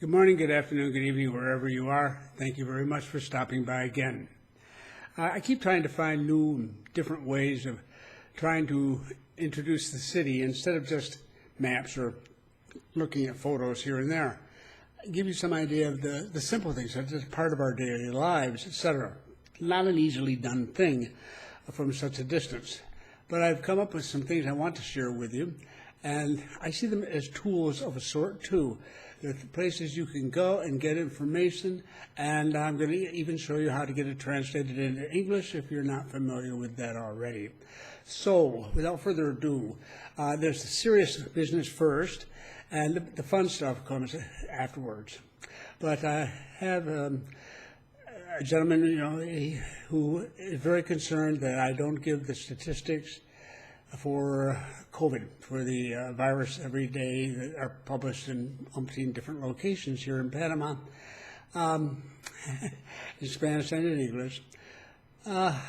Good morning, good afternoon, good evening, wherever you are. Thank you very much for stopping by again. I keep trying to find new, different ways of trying to introduce the city instead of just maps or looking at photos here and there. Give you some idea of the simple things such as part of our daily lives, etc. Not an easily done thing from such a distance. But I've come up with some things I want to share with you, and I see them as tools of a sort too. They're places you can go and get information, and I'm going to even show you how to get it translated into English if you're not familiar with that already. So, without further ado, there's the serious business first, and the fun stuff comes afterwards. But I have a gentleman, who is very concerned that I don't give the statistics for COVID, for the virus every day that are published in umpteen different locations here in Panama, in Spanish and in English. I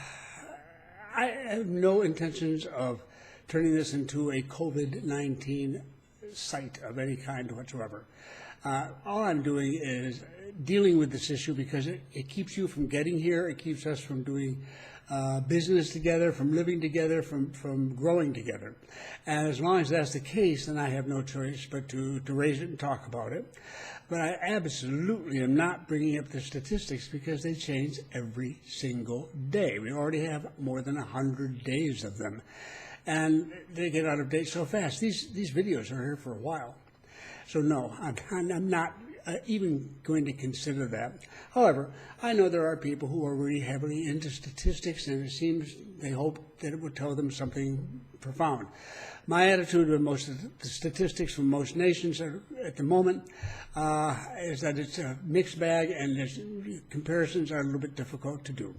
have no intentions of turning this into a COVID-19 site of any kind whatsoever. All I'm doing is dealing with this issue because it keeps you from getting here, it keeps us from doing business together, from living together, from growing together. And as long as that's the case, then I have no choice but to raise it and talk about it. But I absolutely am not bringing up the statistics because they change every single day. We already have more than 100 days of them. And they get out of date so fast. These videos are here for a while. So no, I'm not even going to consider that. However, I know there are people who are really heavily into statistics, and it seems they hope that it would tell them something profound. My attitude with most of the statistics from most nations at the moment is that it's a mixed bag, and comparisons are a little bit difficult to do.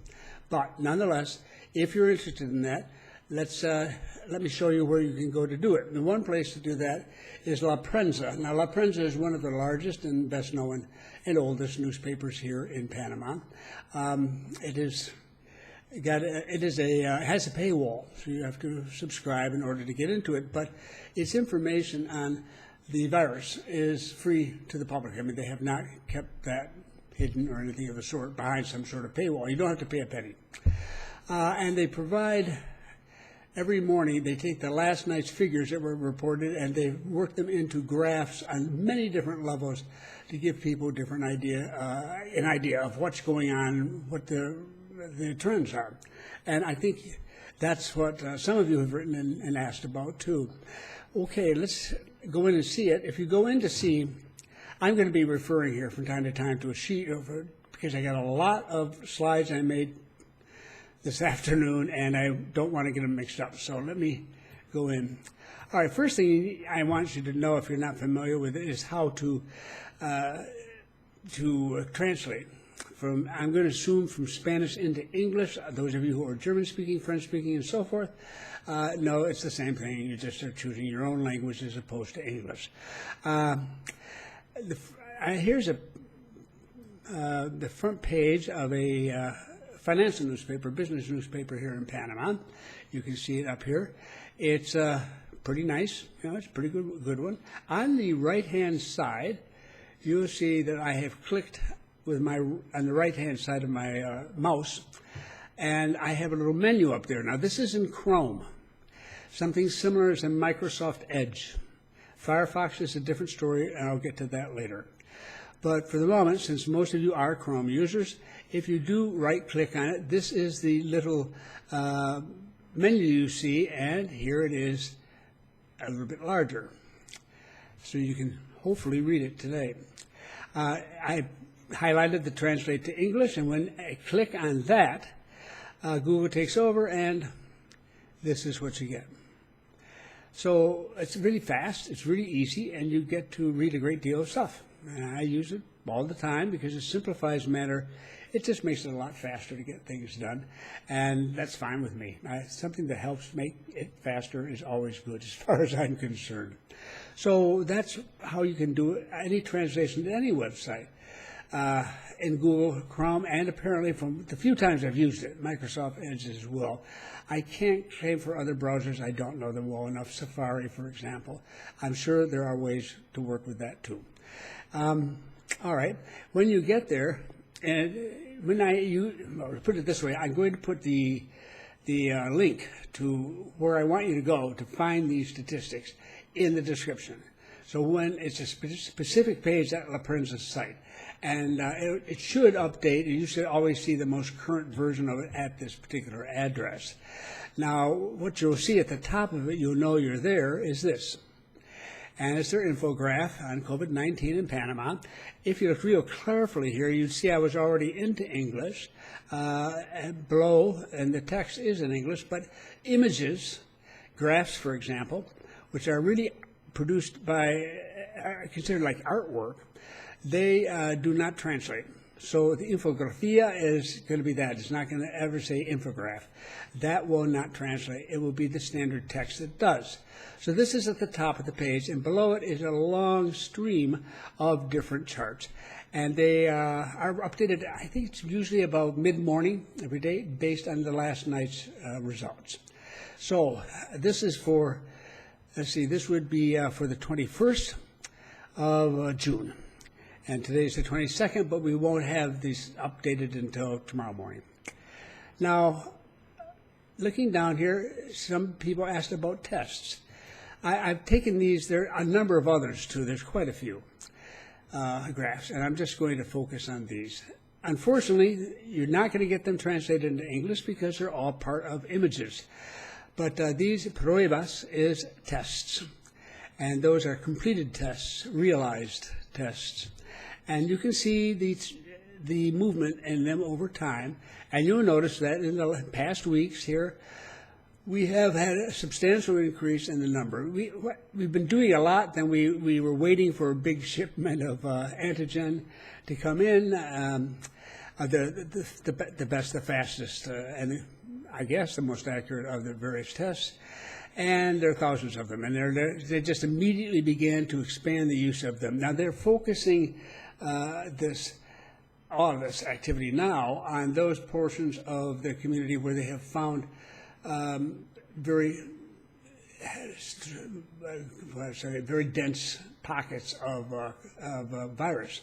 But nonetheless, if you're interested in that, let me show you where you can go to do it. And one place to do that is La Prensa. Now, La Prensa is one of the largest and best known and oldest newspapers here in Panama. It has a paywall, so you have to subscribe in order to get into it. But its information on the virus is free to the public. I mean, they have not kept that hidden or anything of the sort behind some sort of paywall. You don't have to pay a penny. And they provide. Every morning, they take the last night's figures that were reported and they work them into graphs on many different levels to give people an idea of what's going on, what the trends are. And I think that's what some of you have written and asked about too. Okay, let's go in and see it. If you go in to see, I'm going to be referring here from time to time to a sheet because I got a lot of slides I made this afternoon, and I don't want to get them mixed up. So let me go in. All right, first thing I want you to know, if you're not familiar with it, is how to translate. I'm going to assume from Spanish into English. Those of you who are German-speaking, French-speaking, and so forth, no, it's the same thing. You just are choosing your own language as opposed to English. Here's the front page of a financial newspaper, business newspaper here in Panama. You can see it up here. It's pretty nice. It's a pretty good one. On the right-hand side, you'll see that I have clicked on the right-hand side of my mouse, and I have a little menu up there. Now, this is in Chrome. Something similar is in Microsoft Edge. Firefox is a different story, and I'll get to that later. But for the moment, since most of you are Chrome users, if you do right-click on it, this is the little menu you see, and here it is a little bit larger. So you can hopefully read it today. I highlighted the translate to English, and when I click on that, Google takes over, and this is what you get. So it's really fast, it's really easy, and you get to read a great deal of stuff. And I use it all the time because it simplifies matter. It just makes it a lot faster to get things done, and that's fine with me. Something that helps make it faster is always good as far as I'm concerned. So that's how you can do any translation to any website in Google Chrome, and apparently from the few times I've used it, Microsoft Edge as well. I can't claim for other browsers. I don't know them well enough. Safari, for example. I'm sure there are ways to work with that too. All right. When you get there, and put it this way, I'm going to put the link to where I want you to go to find these statistics in the description. So when it's a specific page at La Prensa's site, and it should update, and you should always see the most current version of it at this particular address. Now, what you'll see at the top of it, you'll know you're there, is this. And it's their infograph on COVID-19 in Panama. If you look real carefully here, you'd see I was already into English below, and the text is in English, but images, graphs, for example, which are really produced by, considered like artwork, they do not translate. So the infografia is going to be that. It's not going to ever say infograph. That will not translate. It will be the standard text that does. So this is at the top of the page, and below it is a long stream of different charts. And they are updated, I think it's usually about mid-morning every day, based on the last night's results. So this is for, let's see, this would be for the 21st of June. And today's the 22nd, but we won't have these updated until tomorrow morning. Now, looking down here, some people asked about tests. I've taken these, there are a number of others too, there's quite a few graphs, and I'm just going to focus on these. Unfortunately, you're not going to get them translated into English because they're all part of images. But these pruebas is tests, and those are completed tests, realized tests. And you can see the movement in them over time. And you'll notice that in the past weeks here, we have had a substantial increase in the number. We've been doing a lot, then we were waiting for a big shipment of antigen to come in, the best, the fastest, and I guess the most accurate of the various tests. And there are thousands of them, and they just immediately began to expand the use of them. Now they're focusing all of this activity now on those portions of the community where they have found very dense pockets of virus.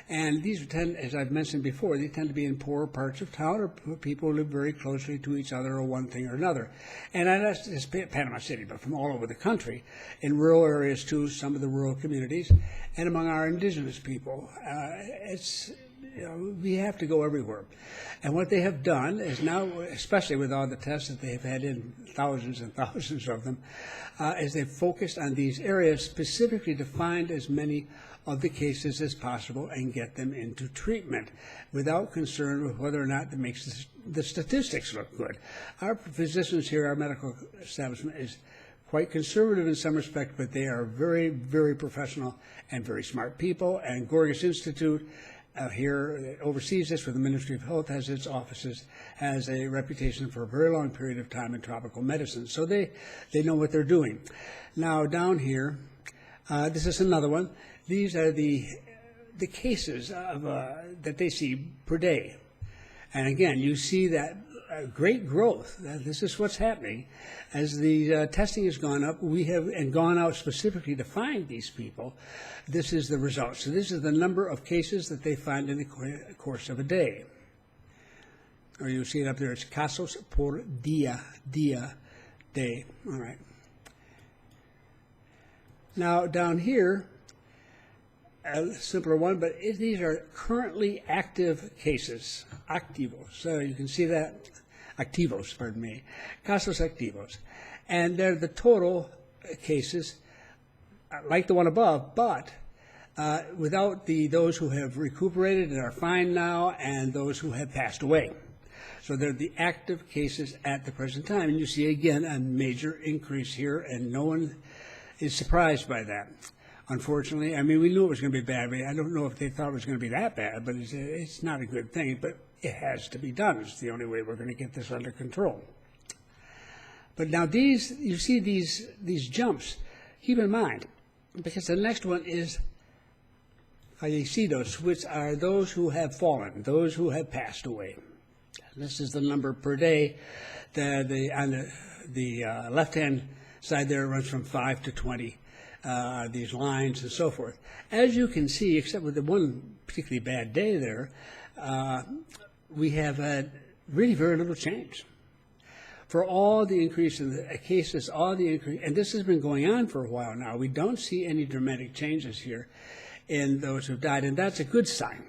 And these tend, as I've mentioned before, they tend to be in poorer parts of town or people who live very closely to each other or one thing or another. And that's just Panama City, but from all over the country, in rural areas too, some of the rural communities, and among our indigenous people. We have to go everywhere. And what they have done is now, especially with all the tests that they have had in, thousands and thousands of them, is they've focused on these areas specifically to find as many of the cases as possible and get them into treatment without concern with whether or not that makes the statistics look good. Our physicians here, our medical establishment is quite conservative in some respect, but they are very, very professional and very smart people. And Gorgas Institute here that oversees this with the Ministry of Health, has its offices, has a reputation for a very long period of time in tropical medicine. So they know what they're doing. Now down here, this is another one. These are the cases of, that they see per day. And again, you see that great growth. This is what's happening. As the testing has gone up, we have and gone out specifically to find these people. This is the result. So this is the number of cases that they find in the course of a day. Or you'll see it up there. It's casos por día, day. All right. Now down here, a simpler one, but these are currently active cases, activos. So you can see that, activos, pardon me, casos activos. And they're the total cases, like the one above, but without those who have recuperated and are fine now and those who have passed away. So they're the active cases at the present time. And you see, again, a major increase here, and no one is surprised by that. Unfortunately, I mean, we knew it was going to be bad, but I don't know if they thought it was going to be that bad, but it's not a good thing, but it has to be done. It's the only way we're going to get this under control. But now these, you see these jumps, keep in mind, because the next one is fallecidos, which are those who have fallen, those who have passed away. This is the number per day. On the left-hand side there, it runs from 5 to 20. these lines and so forth. As you can see, except with the one particularly bad day there, we have had really very little change. For all the increase in the cases, all the increase, and this has been going on for a while now, we don't see any dramatic changes here in those who've died, and that's a good sign,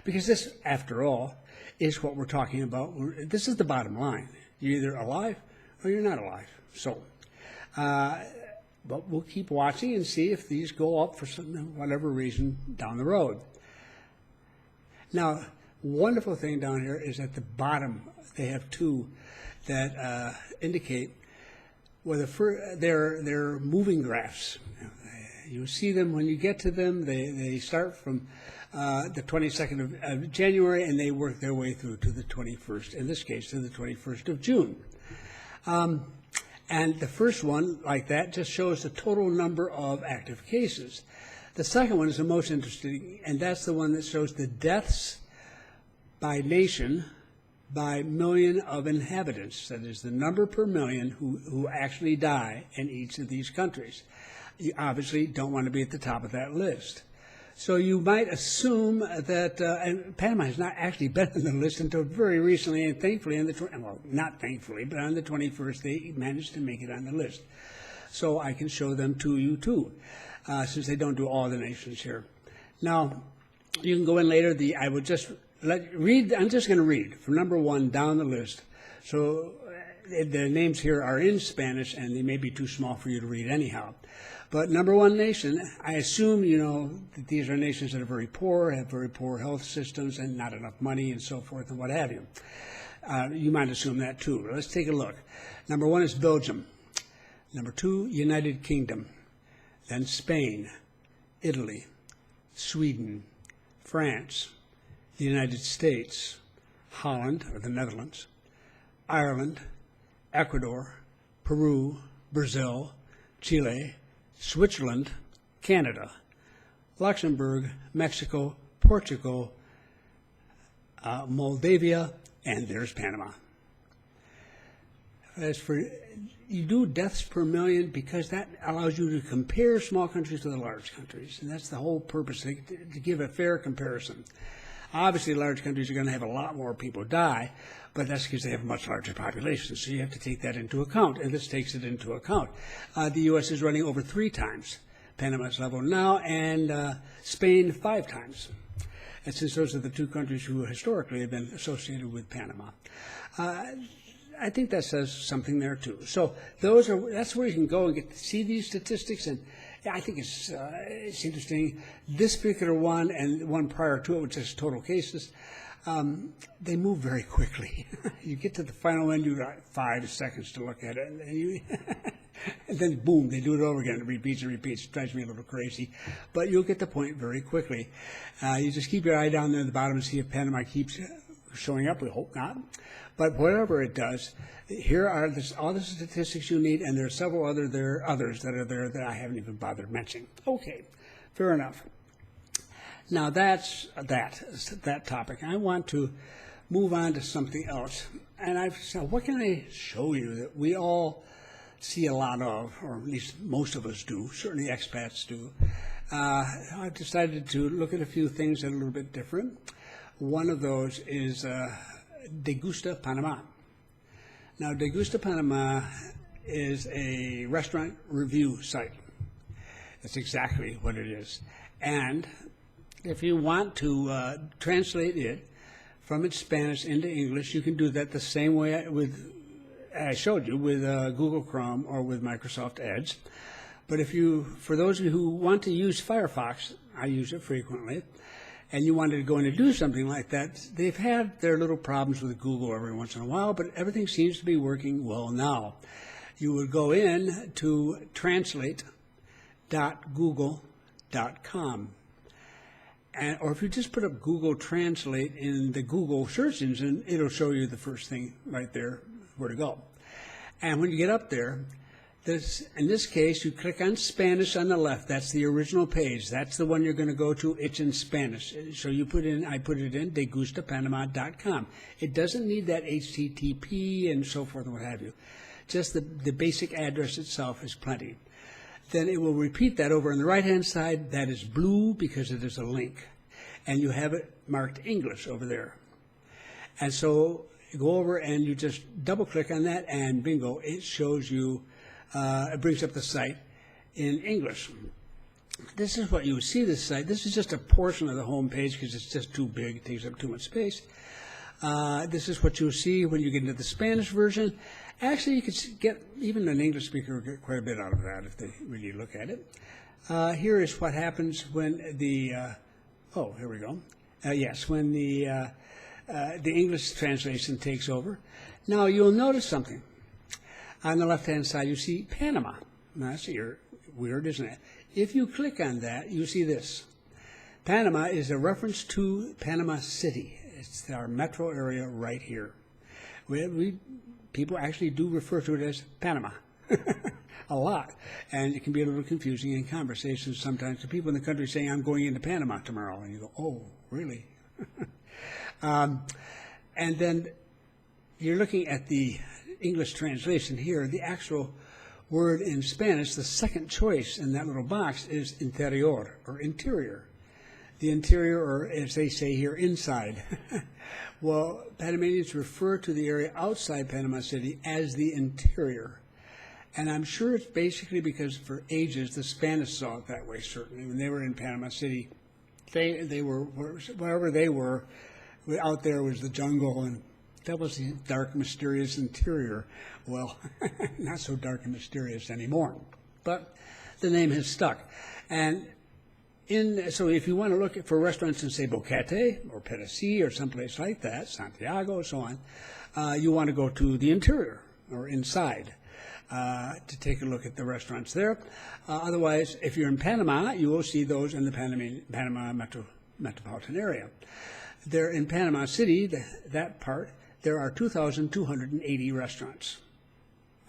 because this, after all, is what we're talking about. This is the bottom line. You're either alive or you're not alive. So, but we'll keep watching and see if these go up for some, whatever reason down the road. Now, wonderful thing down here is at the bottom, they have two that indicate whether they're moving graphs. You see them when you get to them. They start from the 22nd of January, and they work their way through to the 21st, in this case, to the 21st of June. And the first one, like that, just shows the total number of active cases. The second one is the most interesting, and that's the one that shows the deaths by nation by million of inhabitants. That is the number per million who actually die in each of these countries. You obviously don't want to be at the top of that list. So you might assume that, and Panama has not actually been on the list until very recently, and thankfully, well, not thankfully, but on the 21st, they managed to make it on the list. So I can show them to you too, since they don't do all the nations here. Now, you can go in later. I would just I'm just going to read from number 1 down the list. So the names here are in Spanish, and they may be too small for you to read anyhow. But number 1 nation, I assume you know that these are nations that are very poor, have very poor health systems, and not enough money, and so forth, and what have you. You might assume that too. Let's take a look. Number 1 is Belgium. Number 2, United Kingdom. Then Spain, Italy, Sweden, France, the United States, Holland, or the Netherlands, Ireland, Ecuador, Peru, Brazil, Chile, Switzerland, Canada, Luxembourg, Mexico, Portugal, Moldavia, and there's Panama. As for, you do deaths per million because that allows you to compare small countries to the large countries, and that's the whole purpose, to give a fair comparison. Obviously, large countries are going to have a lot more people die, but that's because they have a much larger population, so you have to take that into account, and this takes it into account. The U.S. is running over 3 times Panama's level now, and Spain 5 times. And since those are the 2 countries who historically have been associated with Panama. I think that says something there too. So that's where you can go and get to see these statistics, and I think it's interesting. This particular one and one prior to it, which is total cases, they move very quickly. You get to the final end, you've got 5 seconds to look at it, and then boom, they do it over again. It repeats and repeats. It drives me a little crazy, but you'll get the point very quickly. You just keep your eye down there at the bottom and see if Panama keeps showing up. We hope not. But whatever it does, here are all the statistics you need, and there are several others that are there that I haven't even bothered mentioning. Okay, fair enough. Now that's that topic. I want to move on to something else. And I've said, what can I show you that we all see a lot of, or at least most of us do, certainly expats do. I've decided to look at a few things that are a little bit different. One of those is Degusta Panama. Now, Degusta Panama is a restaurant review site. That's exactly what it is. And if you want to translate it from its Spanish into English, you can do that the same way I showed you with Google Chrome or with Microsoft Edge. But for those of you who want to use Firefox, I use it frequently, and you wanted to go in and do something like that, they've had their little problems with Google every once in a while, but everything seems to be working well now. You would go in to translate.google.com. Or if you just put up Google Translate in the Google search engine, it'll show you the first thing right there where to go. And when you get up there, in this case, you click on Spanish on the left. That's the original page. That's the one you're going to go to. It's in Spanish. So I put it in, degustapanama.com. It doesn't need that HTTP and so forth and what have you. Just the basic address itself is plenty. then it will repeat that over on the right-hand side. That is blue because it is a link. And you have it marked English over there. And so you go over and you just double-click on that, and bingo, it shows you, it brings up the site in English. This is what you see this site. This is just a portion of the home page because it's just too big. It takes up too much space. This is what you'll see when you get into the Spanish version. Actually, you could get, even an English speaker will get quite a bit out of that if they really look at it. Here is what happens when the, here we go. Yes, when the English translation takes over. Now, you'll notice something. On the left-hand side, you see Panama. Now, that's weird, isn't it? If you click on that, you see this. Panama is a reference to Panama City. It's our metro area right here. People actually do refer to it as Panama a lot. And it can be a little confusing in conversations sometimes to people in the country saying, I'm going into Panama tomorrow. And you go, oh, really? And then you're looking at the English translation here. The actual word in Spanish, the second choice in that little box is interior, or interior. The interior, or as they say here, inside. Well, Panamanians refer to the area outside Panama City as the interior. And I'm sure it's basically because for ages the Spanish saw it that way, certainly. When they were in Panama City, they were, wherever they were, out there was the jungle, and that was the dark, mysterious interior. Well, not so dark and mysterious anymore. But the name has stuck. And so if you want to look for restaurants in, say, Boquete or Pedasí or someplace like that, Santiago, so on, you want to go to the interior or inside to take a look at the restaurants there. Otherwise, if you're in Panama, you will see those in the Panama metropolitan area. There in Panama City, that part, there are 2,280 restaurants.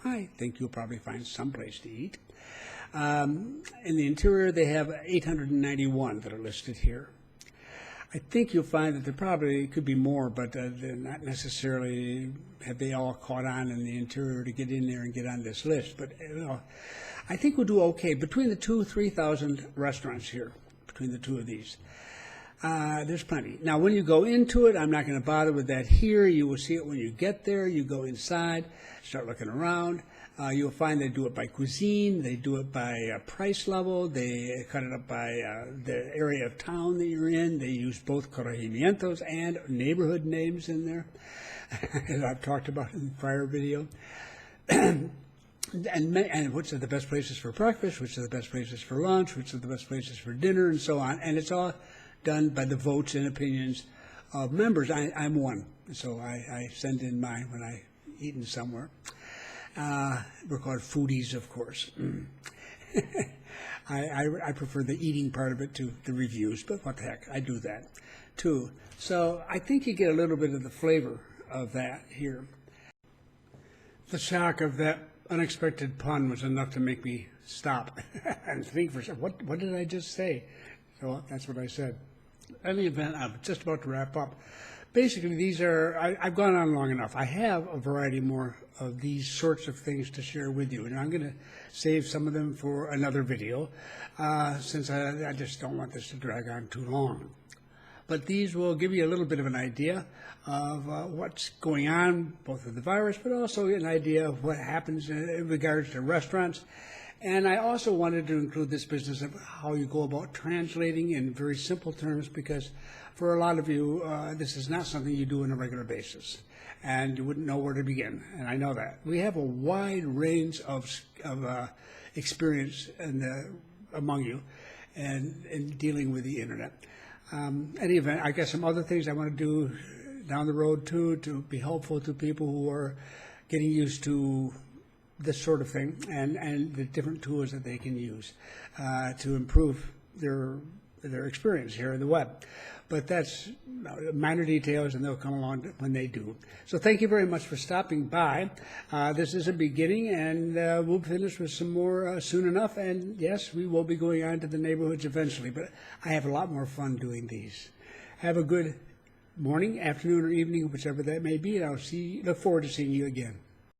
I think you'll probably find some place to eat. In the interior, they have 891 that are listed here. I think you'll find that there probably could be more, but they're not necessarily, have they all caught on in the interior to get in there and get on this list. But I think we'll do okay. Between the 3,000 restaurants here, between the two of these, there's plenty. Now, when you go into it, I'm not going to bother with that here. You will see it when you get there. You go inside, start looking around. You'll find they do it by cuisine, they do it by price level, they cut it up by the area of town that you're in. They use both corregimientos and neighborhood names in there, as I've talked about in the prior video. And which are the best places for breakfast, which are the best places for lunch, which are the best places for dinner, and so on. And it's all done by the votes and opinions of members. I'm one, so I send in mine when I eat somewhere. We're called foodies, of course. I prefer the eating part of it to the reviews, but what the heck, I do that too. So I think you get a little bit of the flavor of that here. The shock of that unexpected pun was enough to make me stop and think for a second, what did I just say? So that's what I said. In any event, I'm just about to wrap up. Basically, these are, I've gone on long enough. I have a variety more of these sorts of things to share with you, and I'm going to save some of them for another video, since I just don't want this to drag on too long. But these will give you a little bit of an idea of what's going on, both with the virus, but also an idea of what happens in regards to restaurants. And I also wanted to include this business of how you go about translating in very simple terms, because for a lot of you, this is not something you do on a regular basis, and you wouldn't know where to begin, and I know that. We have a wide range of experience among you and in dealing with the internet. Any event, I got some other things I want to do down the road too, to be helpful to people who are getting used to this sort of thing, and the different tools that they can use to improve their experience here in the web. But that's minor details, and they'll come along when they do. So thank you very much for stopping by. This is a beginning, and we'll finish with some more soon enough. And yes, we will be going on to the neighborhoods eventually, but I have a lot more fun doing these. Have a good morning, afternoon, or evening, whichever that may be, and I'll look forward to seeing you again.